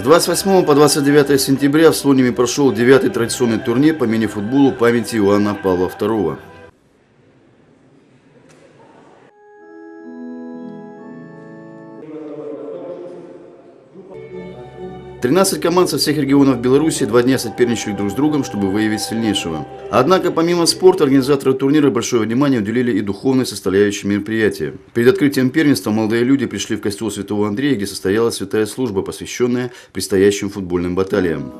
28 по 29 сентября в Слониме прошел 9-й традиционный турнир по мини-футболу памяти Иоанна Павла II. 13 команд со всех регионов Беларуси 2 дня соперничали друг с другом, чтобы выявить сильнейшего. Однако, помимо спорта, организаторы турнира большое внимание уделили и духовной составляющей мероприятия. Перед открытием первенства молодые люди пришли в костел Святого Андрея, где состоялась святая служба, посвященная предстоящим футбольным баталиям.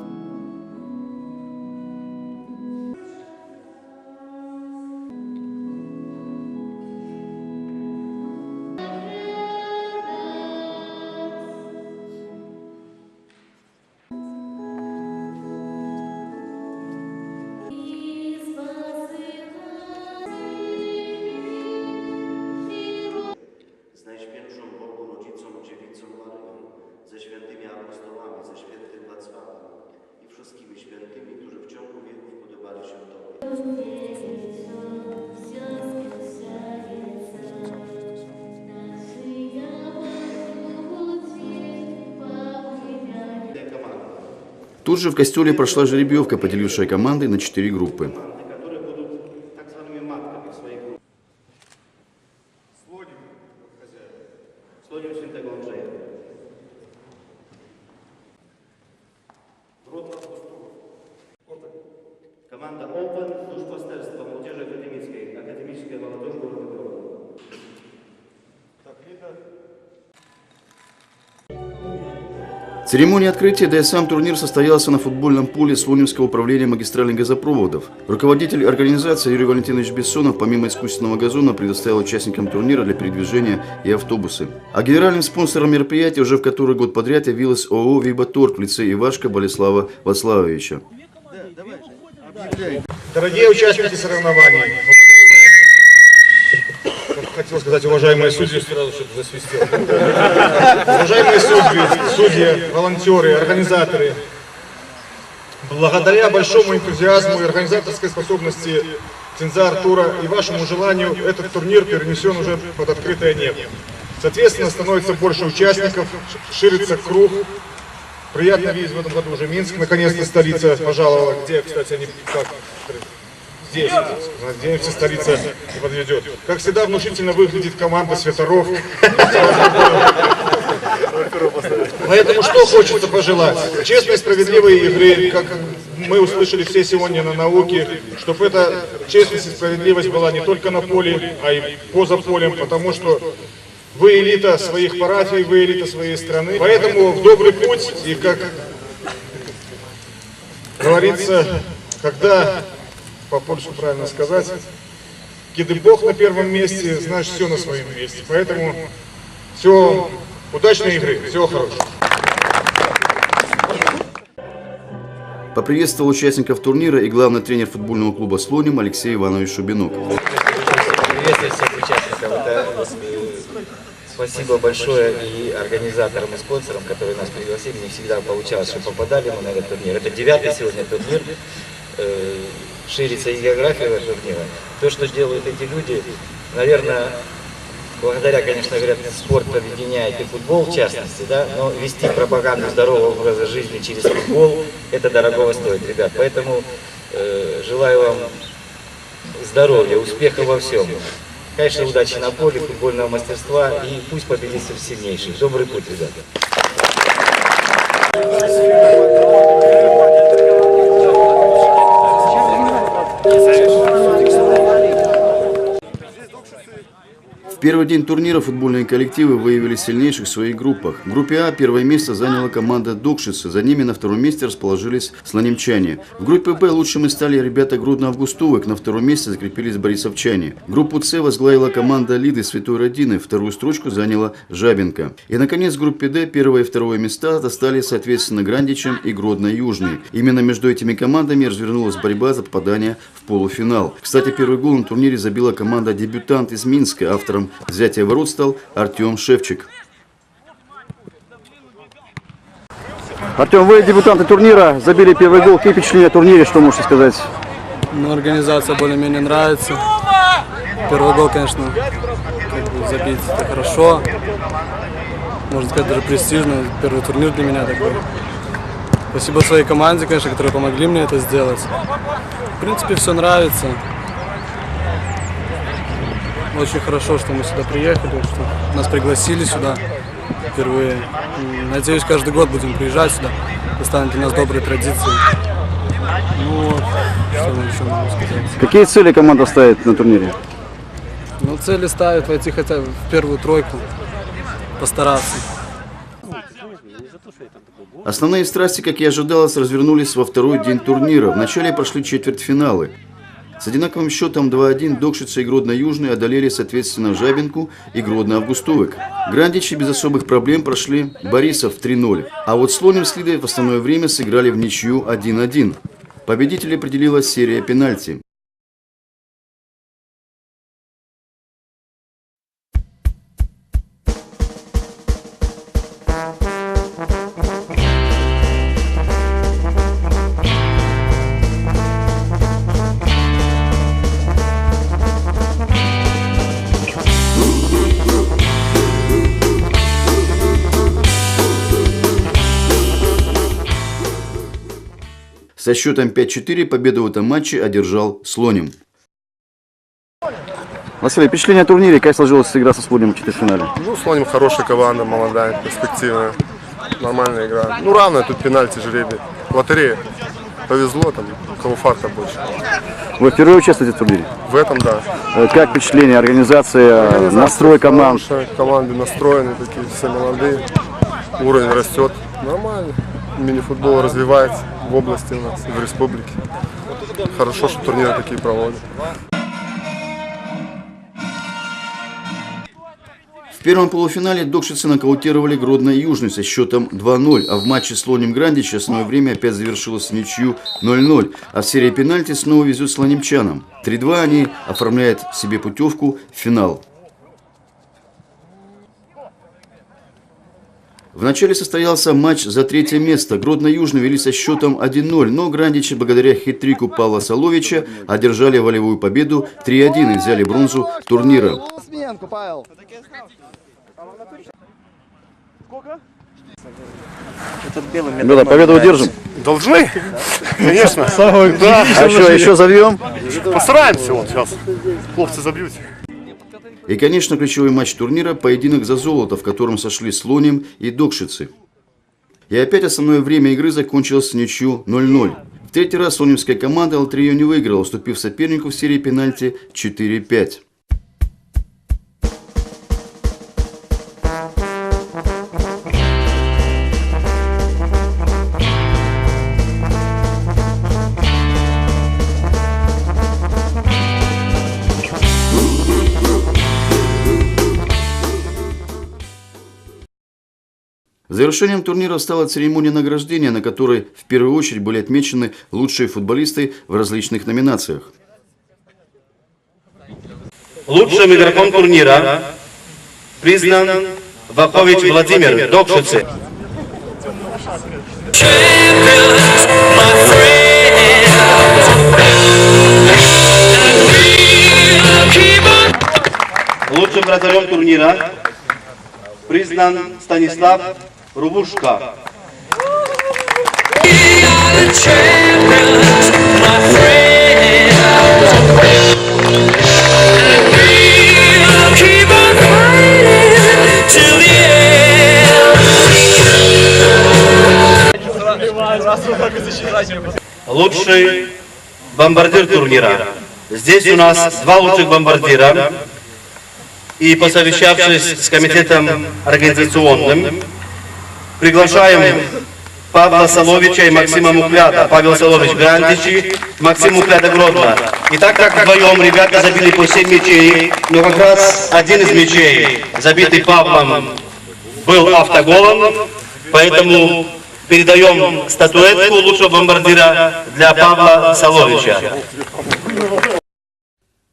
ze świętymi apostołami, ze świętym Wacławem i wszystkimi świętymi, którzy w ciągu wieków podobali się Tobie. Тут же в костеле прошла жеребьевка, поделившая команды на 4 группы. Команда Open, Duszpasterstwo Młodzieży Akademickiej, Akademickie Молодежь города Гродно. Церемония открытия, да и сам турнир состоялся на футбольном поле Слонимского управления магистральных газопроводов. Руководитель организации Юрий Валентинович Бессонов помимо искусственного газона предоставил участникам турнира для передвижения и автобусы. А генеральным спонсором мероприятия уже в который год подряд явилась ООО «Вибаторг» в лице Ивашка Болеслава Вацлавовича. Дорогие участники соревнований, хотел сказать, уважаемые судьи, сразу чтобы засвистел. Уважаемые судьи, волонтеры, организаторы, благодаря большому энтузиазму и организаторской способности князя Артура и вашему желанию, этот турнир перенесен уже под открытое небо. Соответственно, становится больше участников, ширится круг. Приятно видеть в этом году уже Минск, наконец-то столица пожаловала, где, кстати, они как здесь, надеемся, столица не подведет. Как всегда, внушительно выглядит команда Святоров. Поэтому что хочется пожелать? Честной, справедливой игры, как мы услышали все сегодня на науке, чтобы эта честность и справедливость была не только на поле, а и поза полем, потому что вы элита своих парафий, вы элита своей страны. Поэтому в добрый путь, и как говорится, когда, по-польски правильно сказать, когда Бог на первом месте, значит все на своем месте. Поэтому все, удачной игры, всего хорошего. Поприветствовал участников турнира и главный тренер футбольного клуба «Слоним» Алексей Иванович Шубинок. Приветствую всех участников. Спасибо большое и организаторам, и спонсорам, которые нас пригласили. Не всегда получалось, что попадали мы на этот турнир. Это 9-й сегодня турнир. Ширится и география этого турнира. То, что делают эти люди, наверное, благодаря, конечно, говорят, спорт объединяет и футбол в частности, да, но вести пропаганду здорового образа жизни через футбол, это дорогого стоит, ребят. Поэтому желаю вам здоровья, успеха во всем. Конечно, удачи на поле, футбольного мастерства и пусть победит сильнейший. Добрый путь, ребята. В первый день турнира футбольные коллективы выявили сильнейших в своих группах. В группе А первое место заняла команда Докшицы, за ними на втором месте расположились слонимчане. В группе Б лучшими стали ребята Гродно-Августовок, на втором месте закрепились борисовчане. Группу С возглавила команда Лиды Святой Родины, вторую строчку заняла Жабенко. И наконец в группе Д первое и второе места достались соответственно Грандичам и Гродно-Южный. Именно между этими командами развернулась борьба за попадание в полуфинал. Кстати, первый гол на турнире забила команда «Дебютант» из Минска, автором взятия ворот стал Артем Шевчик. Артем, вы дебютанты турнира, забили первый гол. Какие впечатления о турнире, что можете сказать? Ну, организация более-менее нравится. Первый гол, конечно, забить это хорошо. Можно сказать, даже престижно. Первый турнир для меня такой. Спасибо своей команде, конечно, которые помогли мне это сделать. В принципе, все нравится. Очень хорошо, что мы сюда приехали, что нас пригласили сюда впервые. Надеюсь, каждый год будем приезжать сюда. Это станет для нас доброй традицией. Ну вот, что еще могу сказать. Какие цели команда ставит на турнире? Ну, цели ставят войти хотя бы в первую тройку, постараться. Основные страсти, как и ожидалось, развернулись во второй день турнира. Вначале прошли четвертьфиналы. С одинаковым счетом 2-1 Докшица и Гродно-Южный одолели, соответственно, Жабинку и Гродно-Августовик. Грандичи без особых проблем прошли Борисов 3-0. А вот Слоним с Лидой в основное время сыграли в ничью 1-1. Победителей определила серия пенальти. Со счетом 5-4 победу в этом матче одержал Слоним. Василий, впечатление о турнире, как сложилась игра со Слоним в четвертьфинале? Ну, Слоним хорошая команда, молодая, перспективная, нормальная игра. Ну, равная тут пенальти, жребий. Лотерея. Повезло, там, у кого фарта больше. Вы впервые участвуете в турнире? В этом, да. Как впечатление, организация, настрой команд? Хорошая, команды настроены, такие все молодые. Уровень растет. Нормально. Мини-футбол развивается в области у нас, в республике. Хорошо, что турниры такие проводят. В первом полуфинале докшицы нокаутировали Гродно-Южный со счетом 2-0, а в матче Слоним Грандич основное время опять завершилось в ничью 0-0, а в серии пенальти снова везет слонимчанам. 3-2 они оформляют себе путевку в финал. Вначале состоялся матч за третье место. Гродно-Южный вели со счетом 1-0, но Грандичи благодаря хит-трику Павла Соловича одержали волевую победу 3-1 и взяли бронзу турнира. Ребята, победу удержим. Должны? Конечно. Да. А еще забьем? Постараемся вот сейчас. Хлопцы забьют. И, конечно, ключевой матч турнира – поединок за золото, в котором сошли Слоним и Докшицы. И опять основное время игры закончилось в ничью 0-0. В третий раз слонимская команда лотерею не выиграла, уступив сопернику в серии пенальти 4-5. Завершением турнира стала церемония награждения, на которой в первую очередь были отмечены лучшие футболисты в различных номинациях. Лучшим игроком турнира признан Вахович Владимир, Докшицы. Лучшим вратарем турнира признан Станислав Рубушка. Лучший бомбардир турнира. Здесь у нас два лучших бомбардира. И посовещавшись с комитетом организационным, приглашаем Павла Соловича и Максима Мухляда. Павел Солович Грандичи, Максим Мухляда Гродно. И так как вдвоем ребята забили по 7 мячей, но как раз один из мячей, забитый Павлом, был автоголом, поэтому передаем статуэтку лучшего бомбардира для Павла Соловича.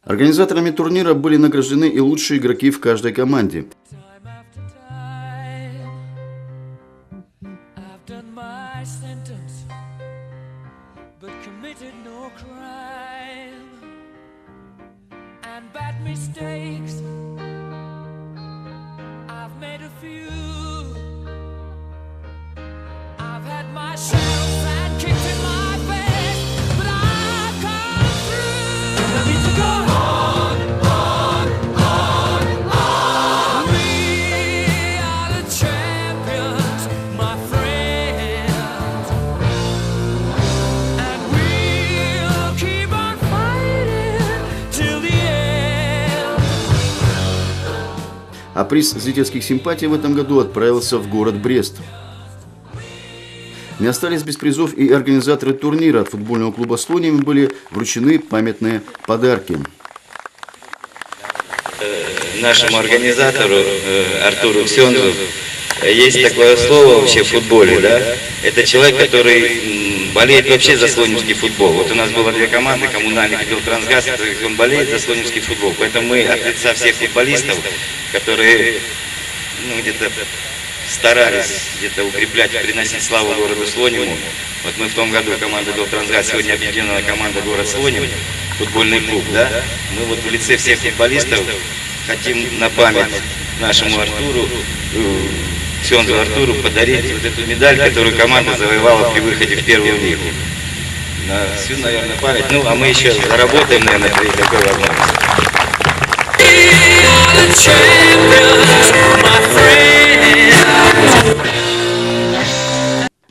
Организаторами турнира были награждены и лучшие игроки в каждой команде. Myself а приз зрительских симпатий в этом году отправился в город Брест. Не остались без призов и организаторы турнира. От футбольного клуба «Слоним» им были вручены памятные подарки. Нашему организатору Артуру Ксензу есть такое слово вообще в футболе, да? Это человек, который болеет вообще за слонимский футбол. Вот у нас было 2 команды, Коммунальник и Белтрансгаз, он болеет за слонимский футбол. Поэтому мы от лица всех футболистов, которые где-то старались где-то укреплять, приносить славу городу Слониму. Вот мы в том году команда Белтрансгаз, сегодня объединенная команда город Слоним, футбольный клуб, да? Мы вот в лице всех футболистов хотим на память нашему Артуру, Ксензу Артуру, подарить вот эту медаль, которую команда завоевала при выходе в первую лигу. На всю, наверное, память. Ну, а мы еще заработаем, наверное, при такой возможности.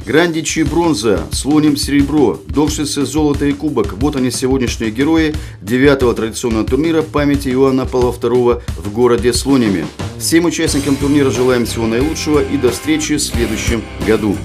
Грандичи бронза, Слоним серебро, Докшице золото и кубок. Вот они, сегодняшние герои 9-го традиционного турнира памяти Иоанна Павла II в городе Слониме. Всем участникам турнира желаем всего наилучшего и до встречи в следующем году.